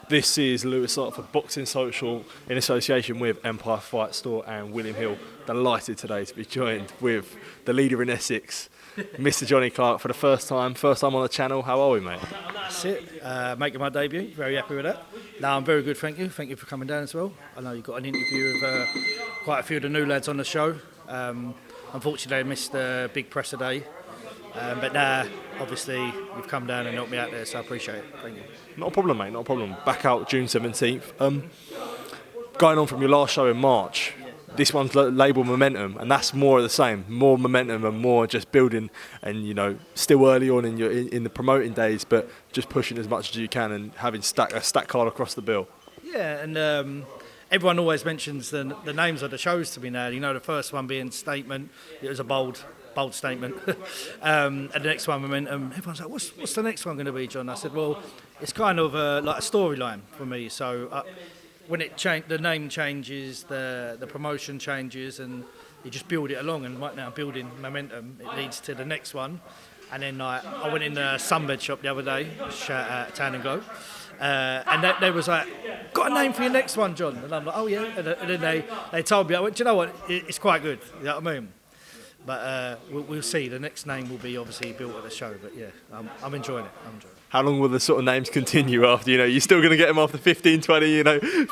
This is Lewis Hart for Boxing Social in association with Empire Fight Store and William Hill. Delighted today to be joined with the leader in Essex, Mr. Johnny Clark, for the first time on the channel. How are we, mate? That's it. Making my debut. Very happy with that. No, I'm very good, thank you. Thank you for coming down as well. I know you've got an interview with quite a few of the new lads on the show. Unfortunately, I missed the big press today. But now, obviously, you've come down and helped me out there, so I appreciate it. Thank you. Not a problem, mate, not a problem. Back out June 17th. Going on from your last show in March, this one's labelled Momentum, and that's more of the same. More momentum and more just building, and still early on in the promoting days, but just pushing as much as you can and having a stack card across the bill. Yeah, and everyone always mentions the names of the shows to me now. The first one being Statement, it was a bold statement. And the next one, Momentum, everyone's like, what's the next one going to be, John? I said, well, it's kind of like a storyline for me. So when the name changes, the promotion changes, and you just build it along. And right now, building Momentum, it leads to the next one. And then I went in the sunbed shop the other day, shout out Town and Glow, and they was like, got a name for your next one, John? And I'm like, oh yeah. And then they told me, I went, do you know what? It's quite good. You know what I mean? But we'll see. The next name will be obviously built at the show. But yeah, I'm enjoying it. How long will the sort of names continue after? You're still going to get them after 15, 20,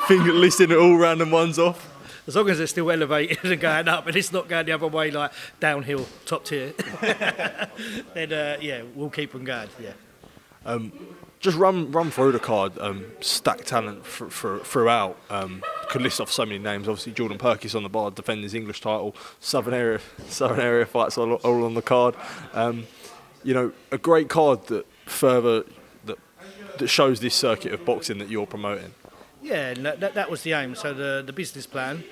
finger listing all random ones off? As long as they're still elevated and going up and it's not going the other way, like downhill, top tier, then we'll keep them going, yeah. Just run through the card, stacked talent throughout. Could list off so many names. Obviously, Jordan Purkiss on the bar, defending his English title. Southern area fights all on the card. A great card that shows this circuit of boxing that you're promoting. Yeah, and that was the aim. So the business plan.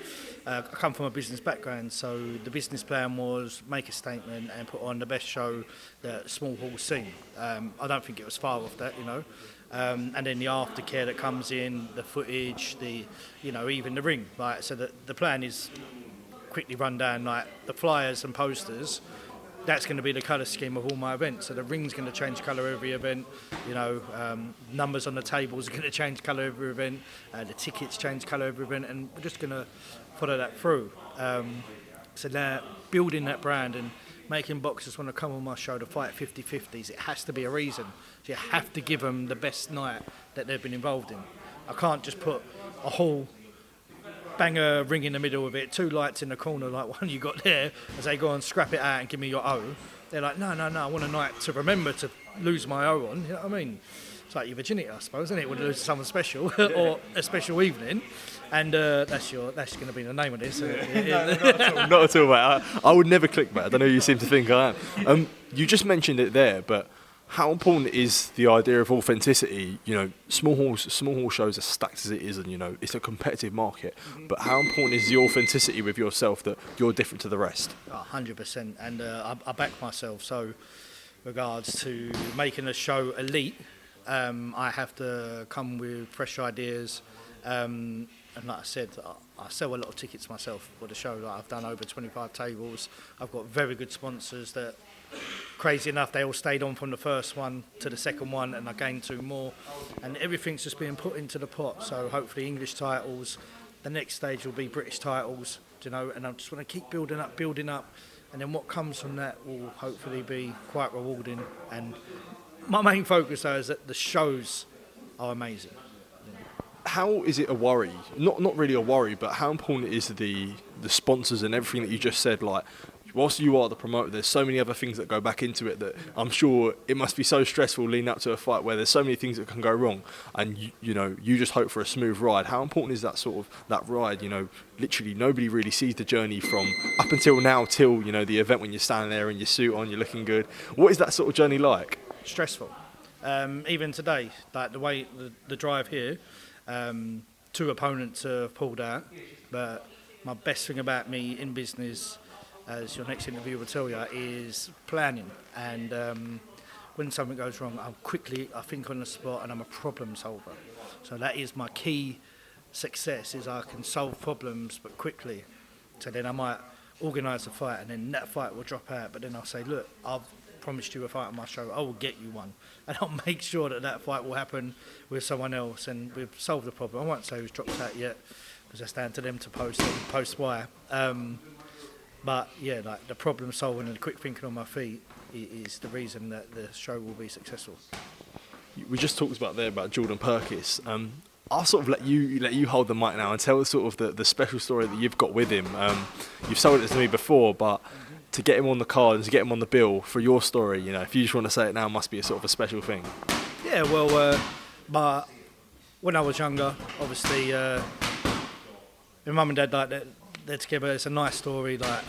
I come from a business background, so the business plan was make a statement and put on the best show that small hall's seen. I don't think it was far off that, and then the aftercare that comes in, the footage, even the ring. Right, so the plan is quickly run down like the flyers and posters. That's going to be the colour scheme of all my events. So the ring's going to change colour every event. Numbers on the tables are going to change colour every event. The tickets change colour every event, and we're just going to follow that through. So now building that brand and making boxers want to come on my show to fight 50-50s, it has to be a reason. So you have to give them the best night that they've been involved in. I can't just put a whole banger ring in the middle of it, two lights in the corner like one you got there, as they go and scrap it out and give me your O. They're like, no, I want a night to remember to lose my O on, you know what I mean? It's like your virginity, I suppose, isn't it? When you lose to someone special or a special evening, and that's going to be the name of this. No, not at all, mate. I would never click, mate. I don't know who you seem to think I am. You just mentioned it there, but how important is the idea of authenticity? Small hall shows are stacked as it is, and it's a competitive market. But how important is the authenticity with yourself that you're different to the rest? 100%, and I back myself. So, regards to making a show elite, I have to come with fresh ideas. And like I said, I sell a lot of tickets myself for the show. Like I've done over 25 tables. I've got very good sponsors that, crazy enough, they all stayed on from the first one to the second one, and I gained 2 more. And everything's just being put into the pot. So hopefully English titles. The next stage will be British titles, and I just want to keep building up. And then what comes from that will hopefully be quite rewarding. And my main focus, though, is that the shows are amazing. How is it a worry? Not really a worry, but how important is the sponsors and everything that you just said? Like, whilst you are the promoter, there's so many other things that go back into it that I'm sure it must be so stressful leading up to a fight where there's so many things that can go wrong, and you just hope for a smooth ride. How important is that ride? Literally nobody really sees the journey from up until now till the event when you're standing there in your suit on, you're looking good. What is that sort of journey like? Stressful. Even today, like the way the drive here. 2 opponents have pulled out, but my best thing about me in business, as your next interview will tell you, is planning. And when something goes wrong, I think on the spot, and I'm a problem solver. So that is my key success, is I can solve problems but quickly. So then I might organise a fight and then that fight will drop out, but then I'll say, look, I've promised you a fight on my show, I will get you one. And I'll make sure that that fight will happen with someone else and we've solved the problem. I won't say who's dropped out yet, because that's down to them to post why. But yeah, like the problem solving and the quick thinking on my feet is the reason that the show will be successful. We just talked about Jordan Purkiss. I'll sort of let you hold the mic now and tell sort of the special story that you've got with him. You've sold it to me before, but to get him on the card and to get him on the bill for your story, you know, if you just want to say it now, must be a sort of a special thing. Yeah, well, but when I was younger, obviously, my mum and dad, like, they're together. It's a nice story. Like,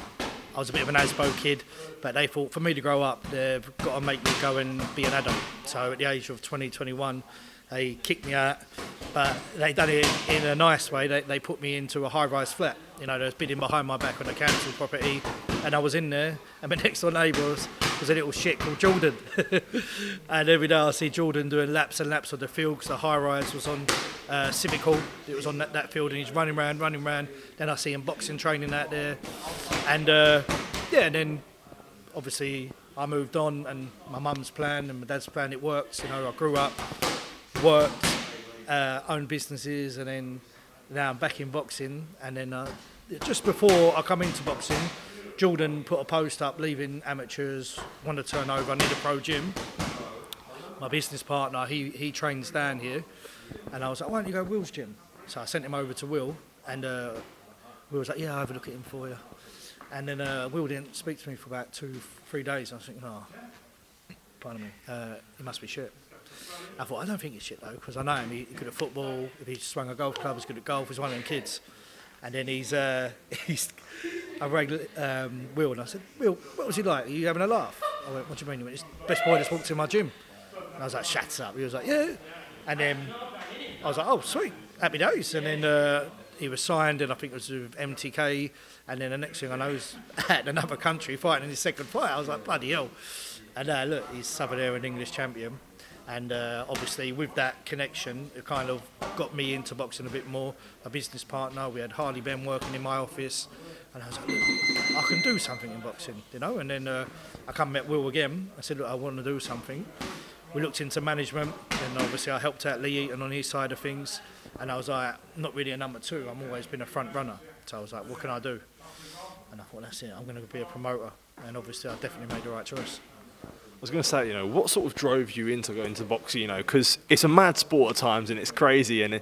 I was a bit of an Asbo kid, but they thought for me to grow up, they've got to make me go and be an adult. So at the age of 20, 21, they kicked me out, but they done it in a nice way. They put me into a high-rise flat. You know, they was bidding behind my back on a council property, and I was in there, and my next door neighbour was a little shit called Jordan. And every day I see Jordan doing laps and laps of the field, because the high-rise was on Civic Hall. It was on that field, and he's running around. Then I see him boxing training out there. And and then obviously I moved on, and my mum's plan and my dad's plan, it worked. You know, I grew up, worked, owned businesses, and then now I'm back in boxing. And then just before I come into boxing, Jordan put a post up, leaving amateurs, want to turn over, I need a pro gym. My business partner, he trains down here, and I was like, why don't you go to Will's gym? So I sent him over to Will, and Will was like, yeah, I'll have a look at him for you. And then Will didn't speak to me for about 2-3 days. I was thinking, oh, pardon me, he must be shit. I thought, I don't think he's shit though, because I know him. He's good at football. If he swung a golf club, he's good at golf. He's one of them kids. And then he's I rang Will, and I said, Will, what was he like? Are you having a laugh? I went, what do you mean? He went, it's the best boy that's walked in my gym. And I was like, shut up. He was like, yeah. And then I was like, oh, sweet, happy days. And then he was signed, and I think it was with MTK. And then the next thing I know, he's at another country fighting in his second fight. I was like, bloody hell. And look, he's Southern Air English champion. And obviously with that connection, it kind of got me into boxing a bit more. My business partner, we had Harley Ben working in my office, and I was like, look, I can do something in boxing, you know. And then I come met Will again. I said, look, I want to do something. We looked into management, and obviously I helped out Lee Eaton on his side of things. And I was like, not really a number two. I've always been a front runner. So I was like, what can I do? And I thought, that's it. I'm going to be a promoter. And obviously I definitely made the right choice. I was going to say, you know, what sort of drove you into going to boxing, you know, because it's a mad sport at times and it's crazy, and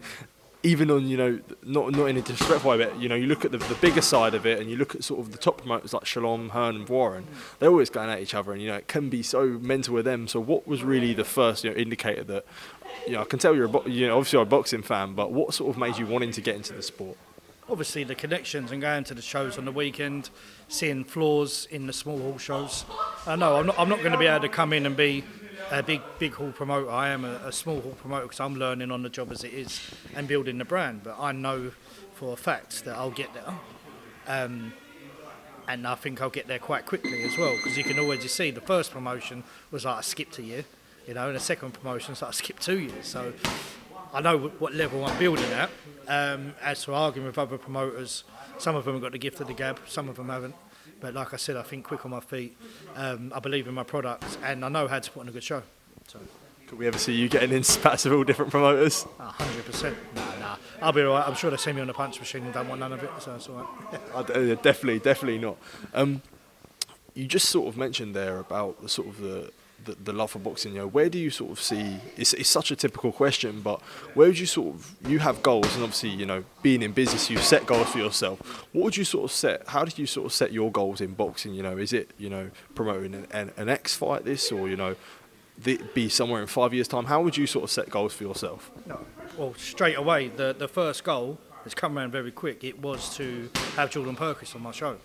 even on, you know, not in a disrespectful way, but, you know, you look at the bigger side of it and you look at sort of the top promoters like Shalom, Hearn and Warren, they're always going at each other, and, you know, it can be so mental with them. So what was really the first, you know, indicator that, you know, I can tell you're obviously a boxing fan, but what sort of made you wanting to get into the sport? Obviously the connections and going to the shows on the weekend, seeing floors in the small hall shows. I'm not going to be able to come in and be a big hall promoter. I am a small hall promoter because I'm learning on the job as it is and building the brand. But I know for a fact that I'll get there, and I think I'll get there quite quickly as well, because you can always see the first promotion was like I skipped a year, you know, and the second promotion was like I skipped 2 years. So I know what level I'm building at. As for arguing with other promoters, some of them have got the gift of the gab, some of them haven't. But like I said, I think quick on my feet. I believe in my products, and I know how to put on a good show. So, could we ever see you getting in spats with all different promoters? 100%. Nah. I'll be all right. I'm sure they see me on the punch machine and don't want none of it, so it's all right. Definitely not. You just sort of mentioned there about the sort of the love for boxing, you know, where do you sort of see, it's such a typical question, but where would you sort of, you have goals, and obviously, you know, being in business, you set goals for yourself. What would you sort of set, how did you sort of set your goals in boxing? You know, is it, you know, promoting an X fight this, or, you know, be somewhere in 5 years' time? How would you sort of set goals for yourself? No. Well, straight away, the first goal has come around very quick. It was to have Jordan Purkiss on my show.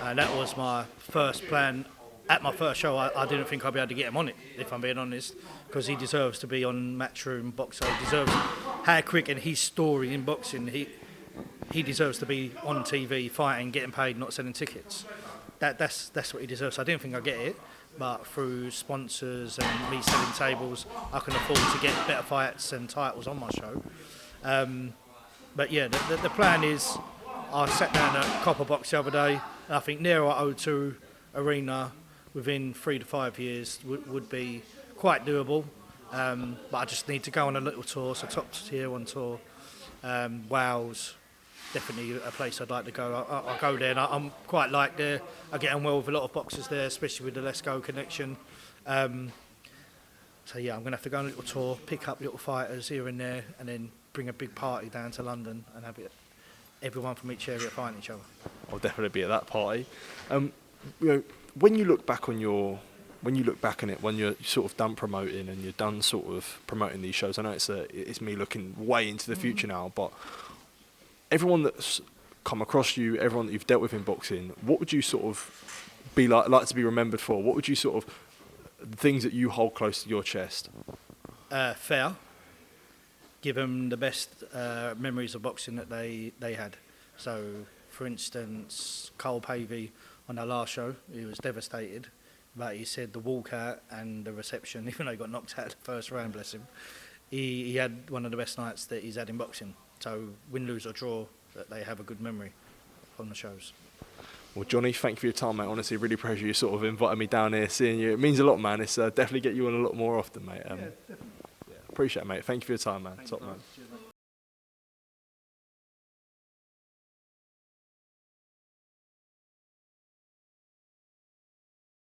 And that was my first plan. At my first show, I didn't think I'd be able to get him on it, if I'm being honest, because he deserves to be on Matchroom Boxer. He deserves how quick, and his story in boxing, he deserves to be on TV, fighting, getting paid, not selling tickets. That's what he deserves. So I didn't think I'd get it, but through sponsors and me selling tables, I can afford to get better fights and titles on my show. But yeah, the plan is, I sat down at Copper Box the other day, and I think Nero at O2 Arena within 3 to 5 years would be quite doable. But I just need to go on a little tour, so top tier on tour. Wales, definitely a place I'd like to go. I'll go there, and I'm quite like there. I get on well with a lot of boxers there, especially with the Let's Go connection. So yeah, I'm going to have to go on a little tour, pick up little fighters here and there, and then bring a big party down to London and have everyone from each area fighting each other. I'll definitely be at that party. When you look back on when you're sort of done promoting and you're done sort of promoting these shows, I know it's me looking way into the future now, but everyone that's come across you, everyone that you've dealt with in boxing, what would you sort of be like to be remembered for? What would you sort of, things that you hold close to your chest? Fair. Give them the best memories of boxing that they had. So, for instance, Cole Pavey on our last show, he was devastated. But he said the walkout and the reception, even though he got knocked out the first round, bless him, he had one of the best nights that he's had in boxing. So win, lose or draw, that they have a good memory on the shows. Well, Johnny, thank you for your time, mate. Honestly, really appreciate you sort of inviting me down here, seeing you. It means a lot, man. It's definitely get you on a lot more often, mate. Yeah, definitely. Appreciate it, mate. Thank you for your time, man. Thanks, Top man. Cheers, mate.